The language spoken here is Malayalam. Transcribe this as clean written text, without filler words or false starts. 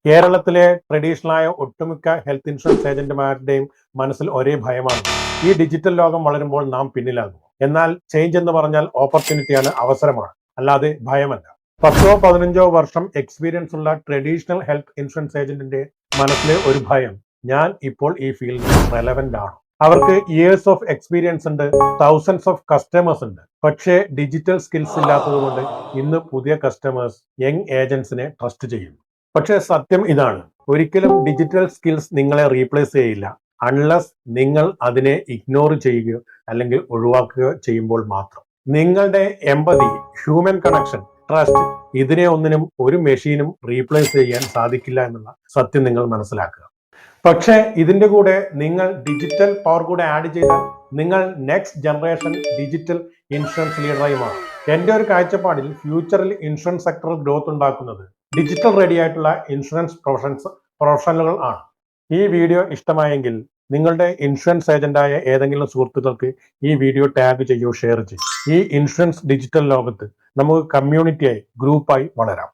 കേരളത്തിലെ ട്രഡീഷണലായ ഒട്ടുമിക്ക ഹെൽത്ത് ഇൻഷുറൻസ് ഏജന്റുമാരുടെയും മനസ്സിൽ ഒരേ ഭയമാണ്. ഈ ഡിജിറ്റൽ ലോകം വളരുമ്പോൾ നാം പിന്നിലാകും. എന്നാൽ ചേഞ്ച് എന്ന് പറഞ്ഞാൽ ഓപ്പർച്യൂണിറ്റിയാണ്, അവസരമാണ്, അല്ലാതെ ഭയമല്ല. 10-15 വർഷം എക്സ്പീരിയൻസ് ഉള്ള ട്രഡീഷണൽ ഹെൽത്ത് ഇൻഷുറൻസ് ഏജന്റിന്റെ മനസ്സിലെ ഒരു ഭയം, ഞാൻ ഇപ്പോൾ ഈ ഫീൽഡിൽ റെലവന്റ് ആണ്. അവർക്ക് ഇയേഴ്സ് ഓഫ് എക്സ്പീരിയൻസ് ഉണ്ട്, തൗസൻഡ്സ് ഓഫ് കസ്റ്റമേഴ്സ് ഉണ്ട്. പക്ഷേ ഡിജിറ്റൽ സ്കിൽസ് ഇല്ലാത്തത് കൊണ്ട് ഇന്ന് പുതിയ കസ്റ്റമേഴ്സ് യങ് ഏജന്റ്സിനെ ട്രസ്റ്റ് ചെയ്യുന്നു. പക്ഷേ സത്യം ഇതാണ്, ഒരിക്കലും ഡിജിറ്റൽ സ്കിൽസ് നിങ്ങളെ റീപ്ലേസ് ചെയ്യില്ല, അൺലെസ് നിങ്ങൾ അതിനെ ഇഗ്നോർ ചെയ്യുകയോ അല്ലെങ്കിൽ ഒഴിവാക്കുകയോ ചെയ്യുമ്പോൾ മാത്രം. നിങ്ങളുടെ എമ്പതി, ഹ്യൂമൻ കണക്ഷൻ, ട്രസ്റ്റ്, ഇതിനെ ഒന്നിനും ഒരു മെഷീനും റീപ്ലേസ് ചെയ്യാൻ സാധിക്കില്ല എന്നുള്ള സത്യം നിങ്ങൾ മനസ്സിലാക്കുക. പക്ഷേ ഇതിന്റെ കൂടെ നിങ്ങൾ ഡിജിറ്റൽ പവർ കൂടെ ആഡ് ചെയ്താൽ നിങ്ങൾ നെക്സ്റ്റ് ജനറേഷൻ ഡിജിറ്റൽ ഇൻഷുറൻസ് ലീഡറായി മാറും. എന്റെ ഒരു കാഴ്ചപ്പാടിൽ ഫ്യൂച്ചറിൽ ഇൻഷുറൻസ് സെക്ടറിൽ ഗ്രോത്ത് ഉണ്ടാക്കുന്നത് ഡിജിറ്റൽ റെഡി ആയിട്ടുള്ള ഇൻഷുറൻസ് പ്രൊഫഷണലുകൾ ആണ്. ഈ വീഡിയോ ഇഷ്ടമായെങ്കിൽ നിങ്ങളുടെ ഇൻഷുറൻസ് ഏജന്റായ ഏതെങ്കിലും സുഹൃത്തുക്കൾക്ക് ഈ വീഡിയോ ടാഗ് ചെയ്യോ ഷെയർ ചെയ്യും. ഈ ഇൻഷുറൻസ് ഡിജിറ്റൽ ലോകത്ത് നമുക്ക് കമ്മ്യൂണിറ്റിയായി, ഗ്രൂപ്പായി വളരാം.